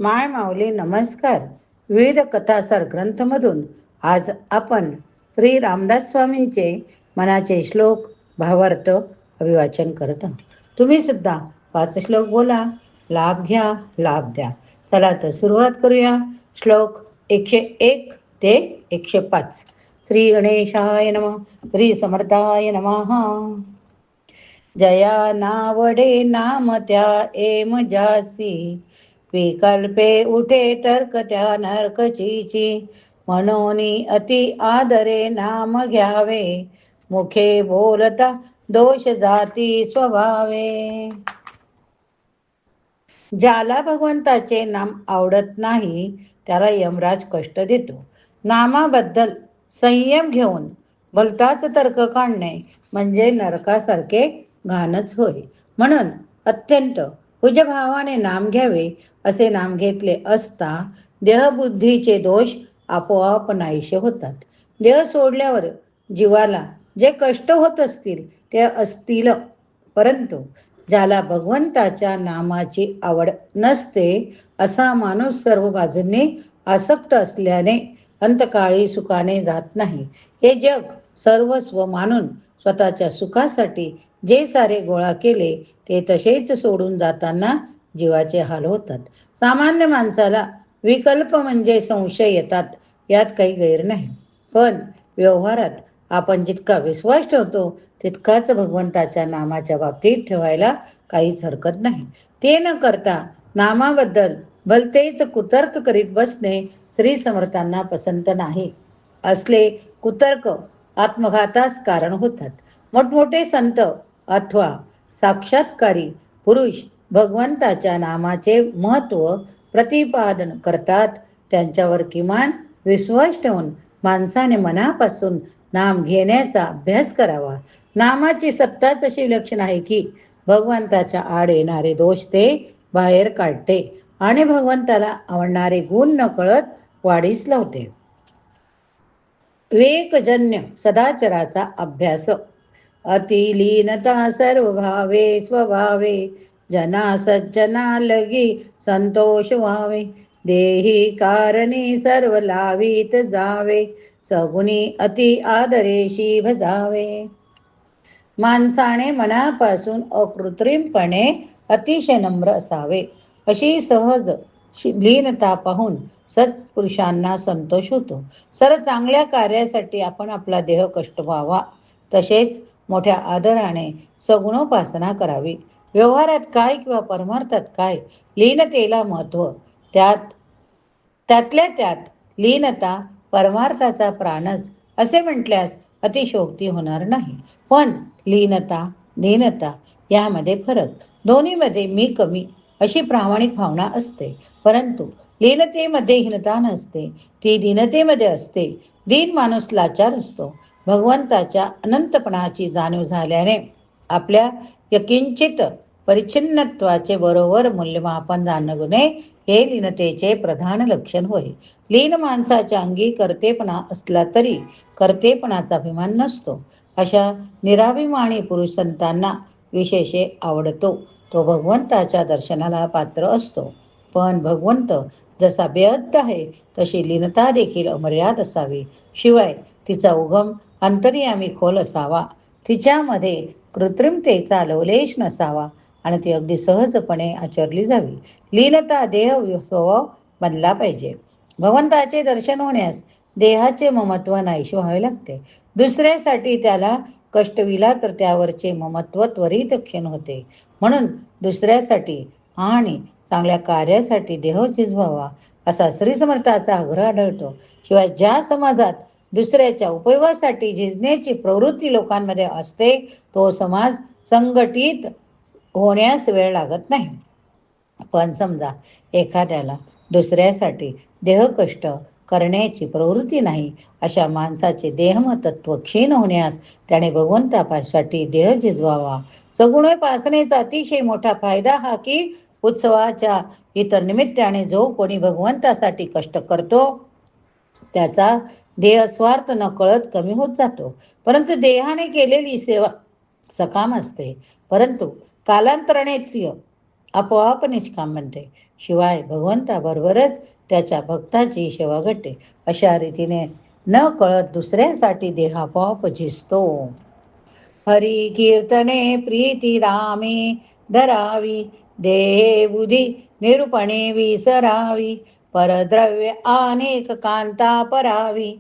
माय माऊली नमस्कार. विविध कथासार ग्रंथमधून आज आपण श्री रामदास स्वामींचे मनाचे श्लोक भावार्थ अभिवाचन करत आहोत. तुम्ही सुद्धा 5 श्लोक बोला, लाभ घ्या, लाभ द्या. चला तर सुरुवात करूया. श्लोक 101 ते 105. श्री गणेशाय नमः. श्री समर्थाय नमः. जया नावडे नाम त्या एम जासी, विकल्पे उठे तर्क त्या नरकचीची. मनोनी अति आदरे नाम घ्यावे, मुखे बोलता दोष जाती स्वभावे. ज्याला भगवंताचे नाम आवडत नाही त्याला यमराज कष्ट देतो. नामाबद्दल संयम घेऊन भलताच तर्क काढणे म्हणजे नरकासारखे घाणच होय. म्हणून अत्यंत पूज्यभावाने नाम घ्यावे. असे नाम घेतले असता देहबुद्धीचे दोष आपोआप नाहीसे होतात. देह सोडल्यावर जीवाला जे कष्ट होत असतील ते असतील, परंतु ज्याला भगवंताच्या नामाची आवड नसते असा माणूस सर्व बाजूंनी आसक्त असल्याने अंतकाळी सुखाने जात नाही. हे जग सर्वस्व मानून स्वतःच्या सुखासाठी जे सारे गोळा केले ते तसेच सोडून जाताना जीवाचे हाल होतात. सामान्य माणसाला विकल्प म्हणजे संशय येतात, यात काही गैर नाही. पण व्यवहारात आपण जितका विश्वास ठेवतो तितकाच भगवंताच्या नामाच्या बाबतीत ठेवायला काहीच हरकत नाही. ते न करता नामाबद्दल भलतेच कुतर्क करीत बसणे श्री समर्थांना पसंत नाही. असले कुतर्क आत्मघातास कारण होतात. मोठमोठे संत अथवा साक्षात्कारी पुरुष भगवंताच्या नामाचे महत्त्व प्रतिपादन करतात. त्यांच्यावर किमान विश्वास ठेवून माणसाने मनापासून नाम घेण्याचा अभ्यास करावा. नामाची सत्ताच अशी विलक्षण आहे की भगवंताच्या आड येणारे दोष ते बाहेर काढते आणि भगवंताला आवडणारे गुण नकळत वाढीस लावते. विवेकजन्य सदाचराचा अभ्यास. अतिलीनता सर्व भावे स्वभावे, जना सज्जना लगी संतोष व्हावे. देही कारणी सर्व लावीत जावे, सगुणी अति आदरेशी भजावे. माणसाने मनापासून अकृत्रिमपणे अतिशय नम्र असावे. अशी सहज लीनता पाहून सत्पुरुषांना संतोष होतो. सर्व चांगल्या कार्यासाठी आपण आपला देह कष्ट व्हावा. तसेच मोठ्या आदराने सगुणोपासना करावी. व्यवहारात काय किंवा परमार्थात काय, लीनतेला महत्त्व. त्यातल्या त्यात लीनता परमार्थाचा प्राणच असे म्हटल्यास अतिशोक्ती होणार नाही. पण लीनता दीनता यामध्ये फरक. दोन्हीमध्ये मी कमी अशी प्रामाणिक भावना असते, परंतु लीनतेमध्ये हीनता नसते, ती दीनतेमध्ये असते. दीन माणूस लाचार असतो. भगवंताच्या अनंतपणाची जाणीव झाल्याने आपल्या यकिंचित परिच्छिन्नत्वाचे बरोबर मूल्यमापन जाणवणे हे लीनतेचे प्रधान लक्षण होय. लीन माणसाच्या अंगी कर्तेपणा असला तरी कर्तेपणाचा अभिमान नसतो. अशा निराभिमानी पुरुष संतांना विशेषे आवडतो. तो भगवंताच्या दर्शनाला पात्र असतो. पण भगवंत जसा बेअद्द आहे तशी लीनता देखील अमर्याद असावी. शिवाय तिचा उगम अंतर्यामी खोल असावा. तिच्यामध्ये कृत्रिमतेचा लवलेश नसावा आणि ती अगदी सहजपणे आचरली जावी. लीनता देह स्वभाव बनला पाहिजे. भगवंताचे दर्शन होण्यास देहाचे ममत्व नाहीसे व्हावे लागते. दुसऱ्यासाठी त्याला कष्टविला तर त्यावरचे ममत्व त्वरित क्षीण होते. म्हणून दुसऱ्यासाठी आणि चांगल्या कार्यासाठी देह झिजवावा असा श्री समर्थाचा आग्रह आढळतो. शिवाय ज्या समाजात दुसऱ्याच्या उपयोगासाठी झिजण्याची प्रवृत्ती लोकांमध्ये असते तो समाज संघटित होण्यास वेळ लागत नाही. पण समजा एखाद्याला दुसऱ्यासाठी देहकष्ट करण्याची प्रवृत्ती नाही, अशा माणसाचे देहमतत्व क्षीण होण्यास त्याने भगवंतासाठी देह झिजवावा. सगुणोपासनेचा अतिशय मोठा फायदा हा की उत्सवाच्या इतर निमित्ताने जो कोणी भगवंतासाठी कष्ट करतो त्याचा देह स्वार्थ नकळत कमी होत जातो. परंतु देहाने केलेली सेवा सकाम असते. परंतु कालांतराने आपोआप निष्काम बनते. शिवाय भगवंताबरोबरच त्याच्या भक्ताची सेवा घडते. अशा रीतीने न कळत दुसऱ्यासाठी देह आपोआप झिजतो. हरी कीर्तने प्रीती रामे धरावी, देहे बुधी निरूपणे विसरावी, परद्रव्य अनेक कांता परावी,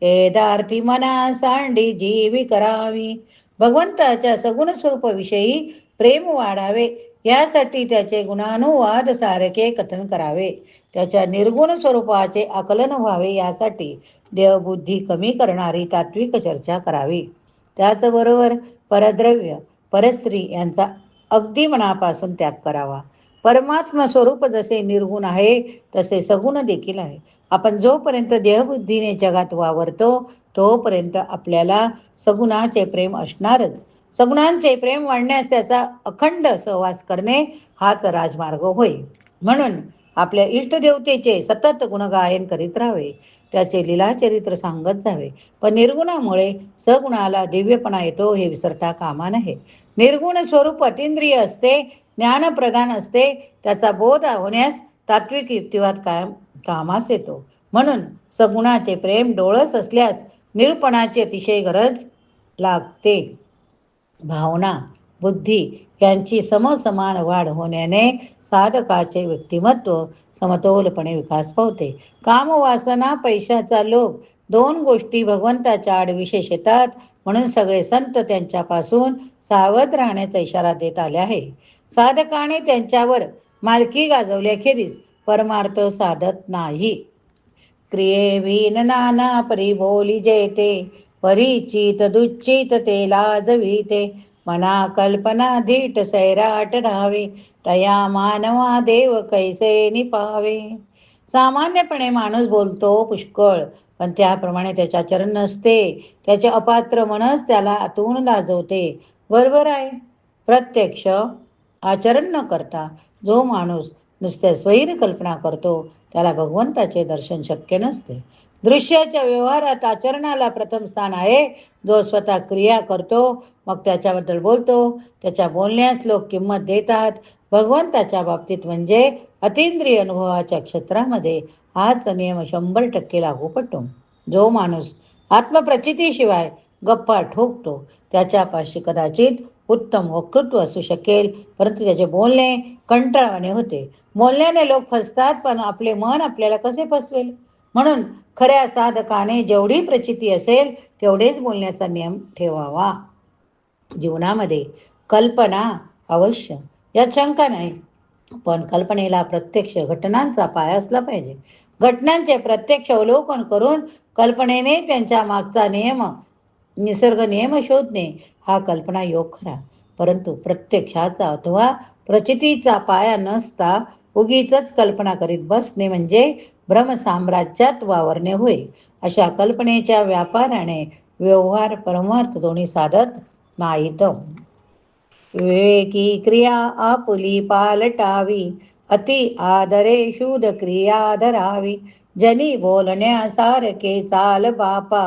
वेदार्थी मना सांडी जीवी करावी. भगवंताच्या सगुण स्वरूपाविषयी प्रेम वाढावे यासाठी त्याचे गुणानुवाद सारखे कथन करावे. त्याच्या निर्गुण स्वरूपाचे आकलन व्हावे यासाठी देवबुद्धी कमी करणारी तात्विक चर्चा करावी. त्याचबरोबर परद्रव्य परस्त्री यांचा अगदी मनापासून त्याग करावा. परमात्मा स्वरूप जसे निर्गुण आहे तसे सगुण देखील आहे. आपण जोपर्यंत देहबुद्धीने जगात वावरतो तोपर्यंत आपल्याला सगुणाचे प्रेम असणारच. सगुणांचे प्रेम वाढण्यास त्याचा अखंड सहवास करणे हाच राजमार्ग होय. म्हणून आपल्या इष्टदेवतेचे सतत गुणगायन करीत राहावे, त्याचे लीलाचरित्र सांगत जावे. पण निर्गुणामुळे सगुणाला दिव्यपणा येतो हे विसरता कामा नये. निर्गुण स्वरूप अतींद्रिय असते, ज्ञानप्रधान असते. त्याचा बोध होण्यास तात्विक युक्तिवाद कायम कामास येतो. म्हणून सगुणाचे प्रेम डोळस असल्यास निरूपणाची अतिशय गरज लागते. भावना बुद्धी यांची समसमान वाढ होण्याने साधकाचे व्यक्तिमत्व समतोलपणे विकास पावते. कामवासना पैशाचा लोभ दोन गोष्टी भगवंताच्या आड विशेष येतात. म्हणून सगळे संत त्यांच्यापासून सावध राहण्याचा इशारा देत आले आहे. साधकाने त्यांच्यावर मालकी गाजवल्याखेरीज परमार्थ साधत नाही. क्रियेविन नाना परी बोली जेते, परिचित दुच्चित ते लाजविते, मना कल्पना धीट सैराट धावे, तया मानवा देव कैसे निपावे. सामान्यपणे माणूस बोलतो पुष्कळ, पण त्याप्रमाणे त्याच्या आचरण नसते. त्याचे अपात्र मनच त्याला आतून लाजवते. बरोबर आहे. प्रत्यक्ष आचरण न करता जो माणूस नुसत्या स्वैर कल्पना करतो त्याला भगवंताचे दर्शन शक्य नसते. दृश्याच्या व्यवहारात आचरणाला प्रथम स्थान आहे. जो स्वतः क्रिया करतो मग त्याच्याबद्दल बोलतो, त्याच्या बोलण्यास लोक किंमत देतात. भगवंताच्या बाबतीत म्हणजे अतींद्रिय अनुभवाच्या क्षेत्रामध्ये हाच नियम 100% लागू पडतो. जो माणूस आत्मप्रचितीशिवाय गप्पा ठोकतो त्याच्यापाशी कदाचित उत्तम वक्तृत्व असू शकेल, परंतु त्याचे बोलणे कंटाळवाणे होते. बोलण्याने लोक फसतात, पण आपले मन आपल्याला कसे फसवेल? म्हणून खऱ्या साधकाने जेवढी प्रचिती असेल तेवढेच बोलण्याचा नियम ठेवावा. जीवनामध्ये कल्पना अवश्य, यात शंका नाही, पण कल्पनेला प्रत्यक्ष घटनांचा पाय असला पाहिजे. घटनांचे प्रत्यक्ष अवलोकन करून कल्पनेने त्यांच्या मागचा निसर्ग नियम शोधणे हा कल्पना योग खरा. परंतु प्रत्यक्षाचा अथवा प्रचितीचा पाया नसता उगीच कल्पना करीत बसणे म्हणजे भ्रमसाम्राज्यात वावरणे होय. अशा कल्पनेच्या व्यापाराने व्यवहार परमार्थ दोन्ही साधत नाहीत. विवेकी क्रिया आपुली पालटावी, अति आदरे शूद क्रिया धरावी, जनी बोलण्यासारखे चाल बापा,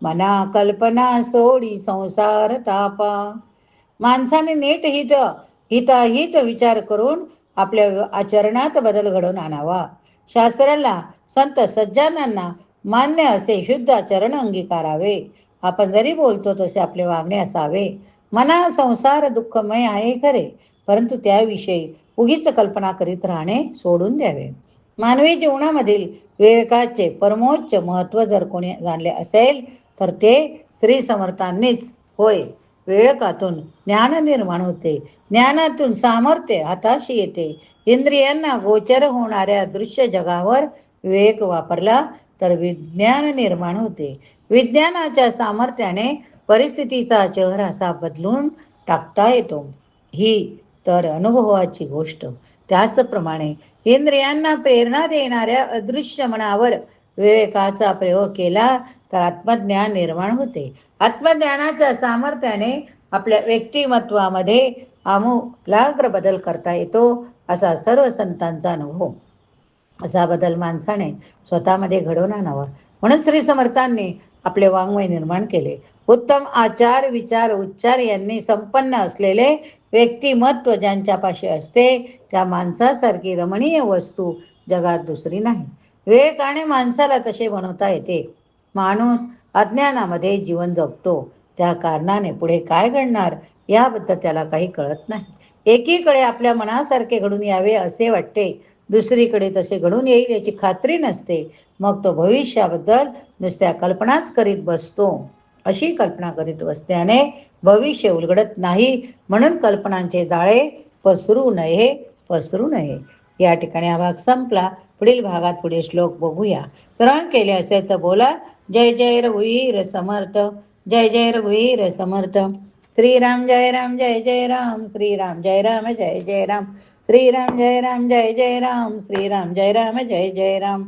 मना कल्पना सोडी संसार तापा. माणसाने नीट हिताहित विचार करून आपल्या आचरणात बदल घडवून आणावा. शास्त्राला संत सज्जनांना मान्य असे शुद्ध आचरण अंगीकारावे. आपण जरी बोलतो तसे आपले वागणे असावे. मना संसार दुःखमय आहे खरे, परंतु त्याविषयी उगीच कल्पना करीत राहणे सोडून द्यावे. मानवी जीवनामधील विवेकाचे परमोच्च महत्त्व जर कोणी जाणले असेल तर ते श्री समर्थांनीच होय. विवेकातून ज्ञान निर्माण होते, ज्ञानातून सामर्थ्य हाताशी येते. इंद्रियांना गोचर होणाऱ्या दृश्य जगावर विवेक वापरला तर विज्ञान निर्माण होते. विज्ञानाच्या सामर्थ्याने परिस्थितीचा चेहरा असा बदलून टाकता येतो. ही तर अनुभवाची गोष्ट. त्याचप्रमाणे इंद्रियांना प्रेरणा देणाऱ्या अदृश्य मनावर विवेकाचा प्रयोग केला तर आत्मज्ञान निर्माण होते. आत्मज्ञानाच्या सामर्थ्याने आपल्या व्यक्तिमत्वामध्ये आमूलाग्र बदल करता येतो, असा सर्व संतांचा अनुभव. असा बदल माणसाने स्वतःमध्ये घडवून आणावा. म्हणून श्री समर्थांनी आपले वाङ्मय निर्माण केले. उत्तम आचार विचार उच्चार यांनी संपन्न असलेले व्यक्तिमत्व ज्यांच्यापाशी असते त्या माणसासारखी रमणीय वस्तू जगात दुसरी नाही. विवेकाने माणसाला तसे बनवता येते. माणूस अज्ञानामध्ये जीवन जगतो. त्या कारणाने पुढे काय घडणार याबद्दल त्याला काही कळत नाही. एकीकडे आपल्या मनासारखे घडून यावे असे वाटते, दुसरीकडे तसे घडून येईल याची खात्री नसते. मग तो भविष्याबद्दल नुसत्या कल्पनाच करीत बसतो. अशी कल्पना करीत बसल्याने भविष्य उलगडत नाही. म्हणून कल्पनांचे जाळे पसरू नये. या ठिकाणी हा भाग संपला. पुढील भागात पुढे श्लोक बघूया. श्रवण केले असेल तर बोला जय जय रघुवीर समर्थ. जय जय रघुवीर समर्थ. श्रीराम जय राम जय जय राम. श्रीराम जय राम जय जय राम. श्रीराम जय राम जय जय राम. श्रीराम जय राम जय जय राम.